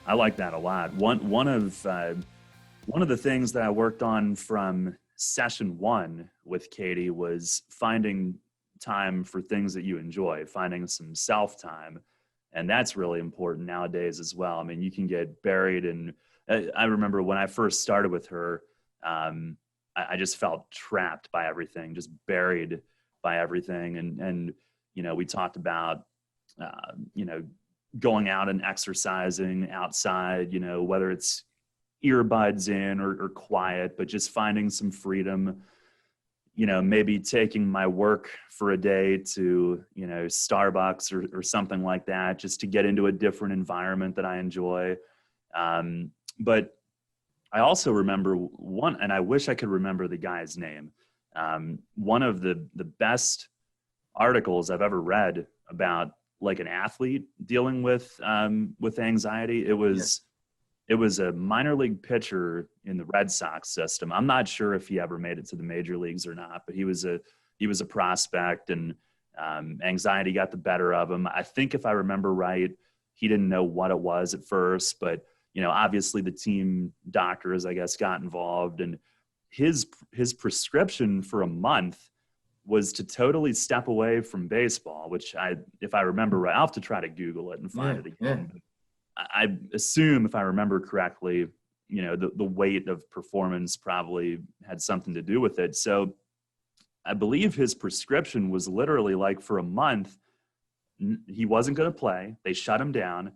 I like that a lot. One of the things that I worked on from session one with Katie was finding time for things that you enjoy, finding some self time. And that's really important nowadays as well. I mean, you can get buried in, I remember when I first started with her, I just felt trapped by everything, just buried by everything. We talked about, you know, going out and exercising outside, whether it's earbuds in or quiet, but just finding some freedom, maybe taking my work for a day to, Starbucks or something like that, just to get into a different environment that I enjoy. But I also remember one, and I wish I could remember the guy's name. One of the best articles I've ever read about like an athlete dealing with anxiety. Yes. It was a minor league pitcher in the Red Sox system. I'm not sure if he ever made it to the major leagues or not, but he was a prospect, and anxiety got the better of him. I think if I remember right, he didn't know what it was at first, but obviously the team doctors, I guess, got involved, and his prescription for a month was to totally step away from baseball, which if I remember right, I'll have to try to Google it and find Yeah. it Yeah. again. But I assume, if I remember correctly, the weight of performance probably had something to do with it. So I believe his prescription was literally like, for a month, he wasn't going to play. They shut him down.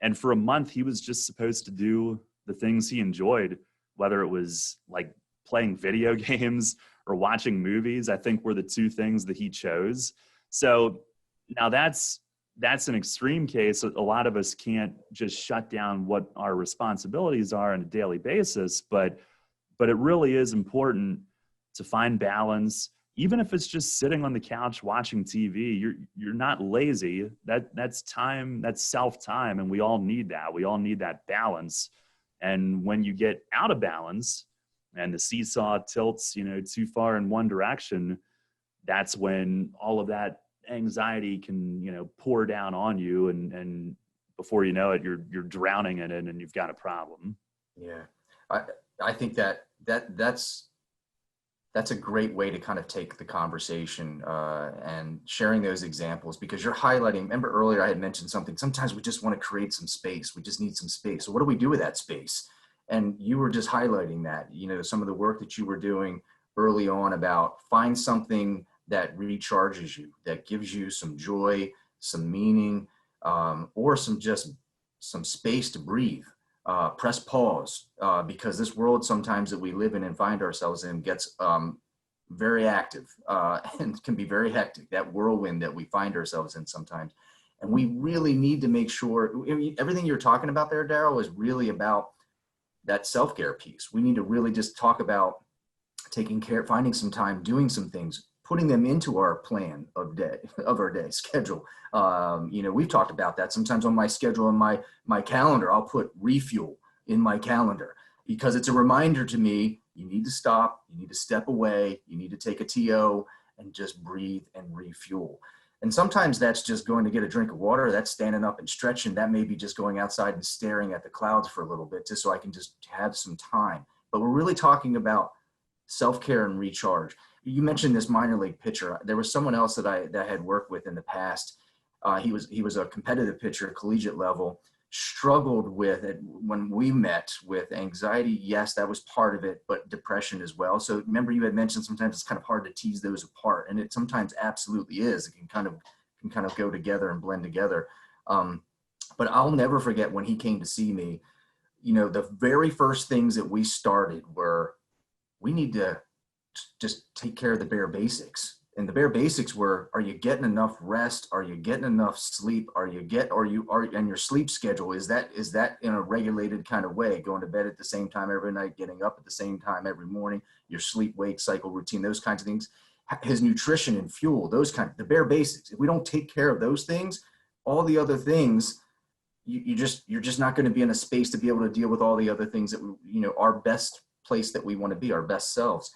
And for a month, he was just supposed to do the things he enjoyed, whether it was like playing video games or watching movies, I think were the two things that he chose. So now that's an extreme case. A lot of us can't just shut down what our responsibilities are on a daily basis, but it really is important to find balance. Even if it's just sitting on the couch watching TV, you're not lazy. That's time, that's self-time, and we all need that. We all need that balance. And when you get out of balance and the seesaw tilts, too far in one direction, that's when all of that anxiety can, pour down on you, and before you know it, you're drowning in it and you've got a problem. Yeah. I I think that's a great way to kind of take the conversation and sharing those examples, because you're highlighting. Remember earlier I had mentioned something. Sometimes we just want to create some space. We just need some space. So what do we do with that space? And you were just highlighting that, some of the work that you were doing early on about find something that recharges you, that gives you some joy, some meaning, or some space to breathe. Press pause, because this world sometimes that we live in and find ourselves in gets very active and can be very hectic, that whirlwind that we find ourselves in sometimes. And we really need to make sure, everything you're talking about there, Daryl, is really about that self-care piece. We need to really just talk about taking care, finding some time, doing some things, putting them into our plan of our day schedule. We've talked about that. Sometimes on my schedule, on my calendar, I'll put refuel in my calendar, because it's a reminder to me, you need to stop, you need to step away, you need to take a TO and just breathe and refuel. And sometimes that's just going to get a drink of water, that's standing up and stretching, that may be just going outside and staring at the clouds for a little bit, just so I can just have some time. But we're really talking about self-care and recharge. You mentioned this minor league pitcher. There was someone else that I had worked with in the past. He was a competitive pitcher at collegiate level, struggled with it when we met with anxiety. Yes, that was part of it, but depression as well. So remember, you had mentioned sometimes it's kind of hard to tease those apart, and it sometimes absolutely is. It can kind of go together and blend together. But I'll never forget when he came to see me. The very first things that we started were, we need to just take care of the bare basics. And the bare basics were, are you getting enough rest? Are you getting enough sleep? And your sleep schedule, is that in a regulated kind of way, going to bed at the same time every night, getting up at the same time every morning, your sleep wake cycle routine, those kinds of things, his nutrition and fuel, the bare basics. If we don't take care of those things, all the other things, you're just not going to be in a space to be able to deal with all the other things that our best place that we want to be, our best selves.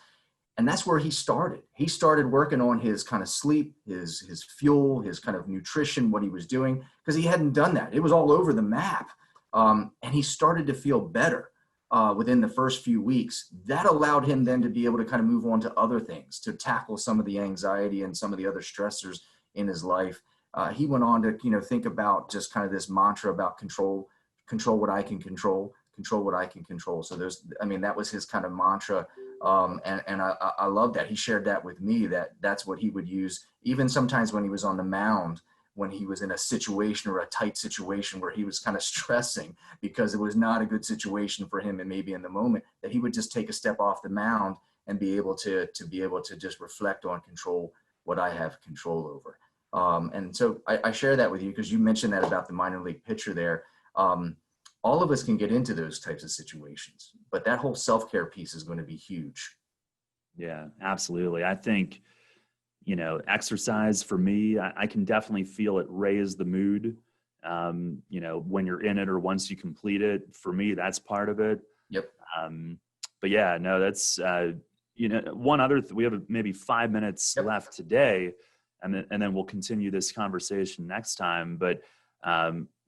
And that's where he started. He started working on his kind of sleep, his fuel, his kind of nutrition, what he was doing, because he hadn't done that. It was all over the map. And he started to feel better within the first few weeks. That allowed him then to be able to kind of move on to other things, to tackle some of the anxiety and some of the other stressors in his life. He went on to, think about just kind of this mantra about control what I can control what I can control. So that was his kind of mantra. And I love that. He shared that with me, that's what he would use, even sometimes when he was on the mound, when he was in a situation or a tight situation where he was kind of stressing because it was not a good situation for him and maybe in the moment, that he would just take a step off the mound and be able to just reflect on control what I have control over. And so I share that with you because you mentioned that about the minor league pitcher there. All of us can get into those types of situations, but that whole self-care piece is going to be huge. Yeah, absolutely. I think, exercise for me, I can definitely feel it raise the mood. When you're in it or once you complete it, for me, that's part of it. Yep. But yeah, no, that's, one other, we have maybe 5 minutes Yep. left today, and then we'll continue this conversation next time. But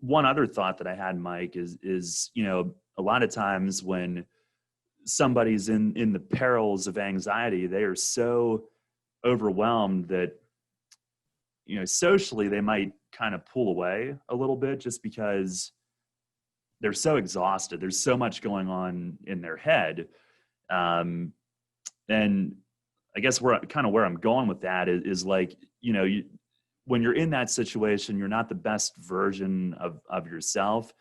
one other thought that I had, Mike, is, a lot of times when somebody's in the perils of anxiety, they are so overwhelmed that, socially they might kind of pull away a little bit just because they're so exhausted. There's so much going on in their head. And I guess where I'm going with that is like, when you're in that situation, you're not the best version of yourself.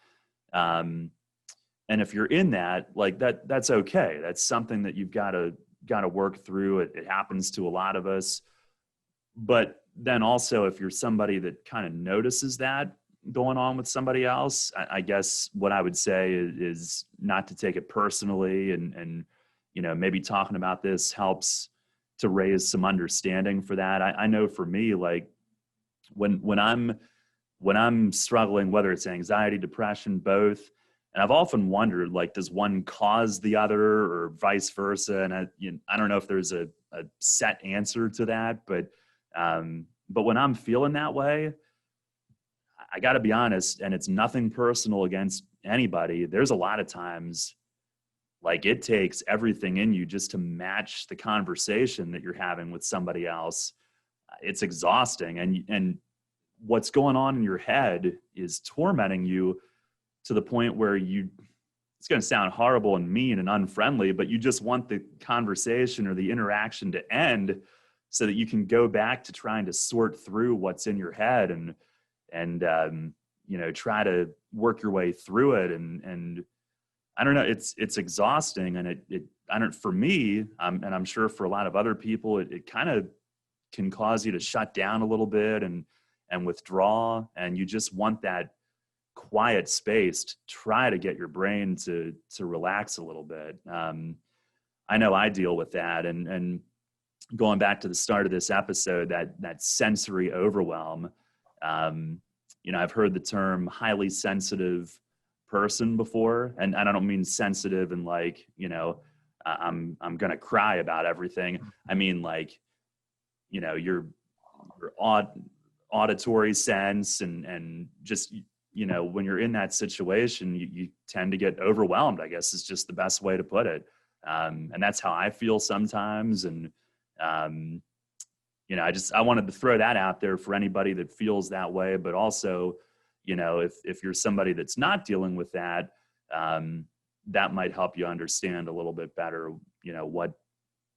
And if you're in that, like that's okay. That's something that you've got to work through. It happens to a lot of us. But then also, if you're somebody that kind of notices that going on with somebody else, I guess what I would say is not to take it personally, and maybe talking about this helps to raise some understanding for that. I know for me, like when I'm struggling, whether it's anxiety, depression, both, and I've often wondered, like, does one cause the other or vice versa? And I don't know if there's a set answer to that, but when I'm feeling that way, I got to be honest, and it's nothing personal against anybody. There's a lot of times, like, it takes everything in you just to match the conversation that you're having with somebody else. It's exhausting, and what's going on in your head is tormenting you to the point where it's going to sound horrible and mean and unfriendly, but you just want the conversation or the interaction to end so that you can go back to trying to sort through what's in your head and try to work your way through it. And I don't know, it's exhausting, and for me, and I'm sure for a lot of other people, it kind of can cause you to shut down a little bit and withdraw, and you just want that quiet space to try to get your brain to relax a little bit. I know I deal with that, and going back to the start of this episode, that sensory overwhelm. I've heard the term highly sensitive person before, and I don't mean sensitive and like, I'm gonna cry about everything. I mean, like, your auditory sense and just, when you're in that situation, you tend to get overwhelmed, I guess is just the best way to put it. And that's how I feel sometimes. And, I wanted to throw that out there for anybody that feels that way, but also, if you're somebody that's not dealing with that, that might help you understand a little bit better, what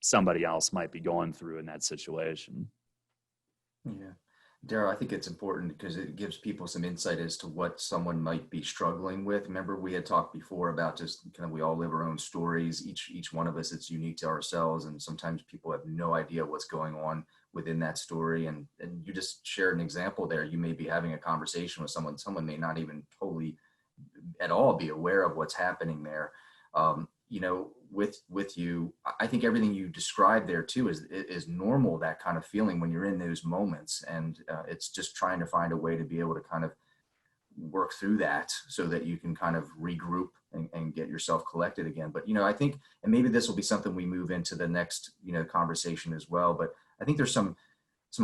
somebody else might be going through in that situation. Yeah. Daryl, I think it's important because it gives people some insight as to what someone might be struggling with. Remember, we had talked before about just kind of, we all live our own stories. Each one of us, it's unique to ourselves. And sometimes people have no idea what's going on within that story. And you just shared an example there. You may be having a conversation with someone may not even totally at all be aware of what's happening there. With you, I think everything you described there too is normal, that kind of feeling when you're in those moments. And it's just trying to find a way to be able to kind of work through that so that you can kind of regroup and get yourself collected again. But, I think, and maybe this will be something we move into the next, conversation as well, but I think there's some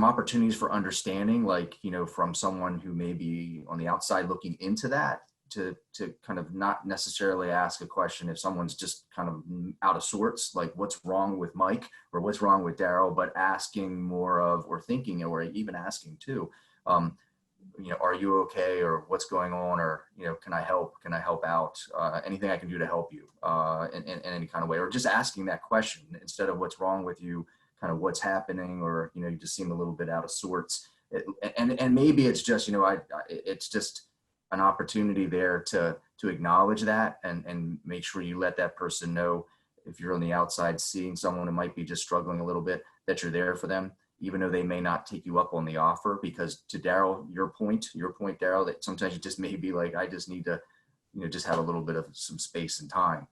opportunities for understanding, like, from someone who may be on the outside looking into that, to kind of not necessarily ask a question if someone's just kind of out of sorts, like what's wrong with Mike or what's wrong with Daryl, but asking more of, or thinking, or even asking too, are you okay, or what's going on, or can I help out, anything I can do to help you, in any kind of way, or just asking that question instead of what's wrong with you, kind of what's happening, or you just seem a little bit out of sorts. And maybe it's just it's just an opportunity there to acknowledge that, and make sure you let that person know, if you're on the outside seeing someone who might be just struggling a little bit, that you're there for them, even though they may not take you up on the offer. Because to Daryl, your point, Daryl, that sometimes you just may be like, I just need to, just have a little bit of some space and time.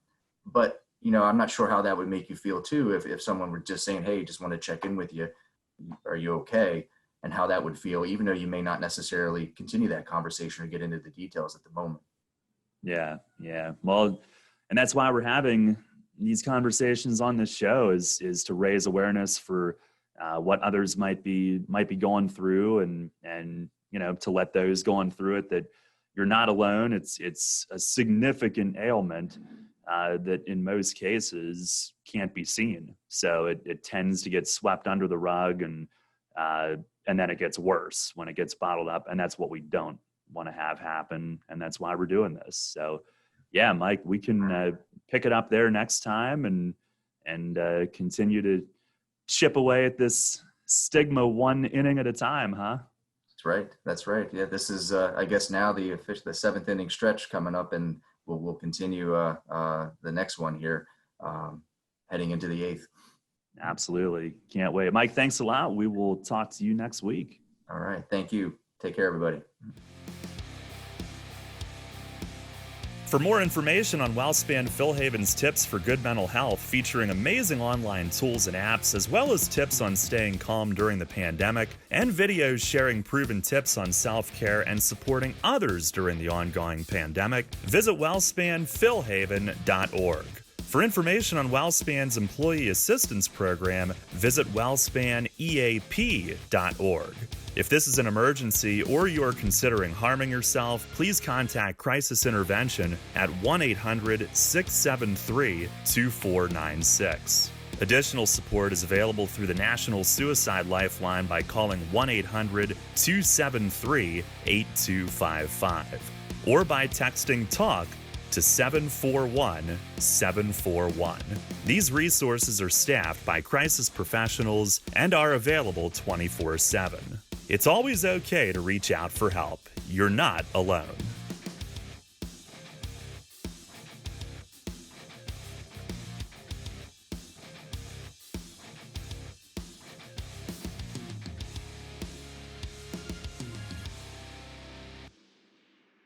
But, I'm not sure how that would make you feel too, if someone were just saying, hey, just want to check in with you. Are you okay? And how that would feel, even though you may not necessarily continue that conversation or get into the details at the moment. Yeah. Well, and that's why we're having these conversations on this show, is to raise awareness for what others might be going through, and to let those going through it, that you're not alone. It's a significant ailment that in most cases can't be seen. So it tends to get swept under the rug, and then it gets worse when it gets bottled up. And that's what we don't want to have happen. And that's why we're doing this. So yeah, Mike, we can pick it up there next time, and continue to chip away at this stigma one inning at a time, huh? That's right. Yeah, this is I guess now the 7th inning stretch coming up, and we'll continue the next one here, heading into the 8th. Absolutely. Can't wait. Mike, thanks a lot. We will talk to you next week. All right. Thank you. Take care, everybody. For more information on WellSpan Philhaven's tips for good mental health, featuring amazing online tools and apps, as well as tips on staying calm during the pandemic, and videos sharing proven tips on self-care and supporting others during the ongoing pandemic, visit wellspanphilhaven.org. For information on WellSpan's Employee Assistance Program, visit wellspaneap.org. If this is an emergency or you are considering harming yourself, please contact Crisis Intervention at 1-800-673-2496. Additional support is available through the National Suicide Lifeline by calling 1-800-273-8255, or by texting TALK to 741-741. These resources are staffed by crisis professionals and are available 24/7. It's always okay to reach out for help. You're not alone.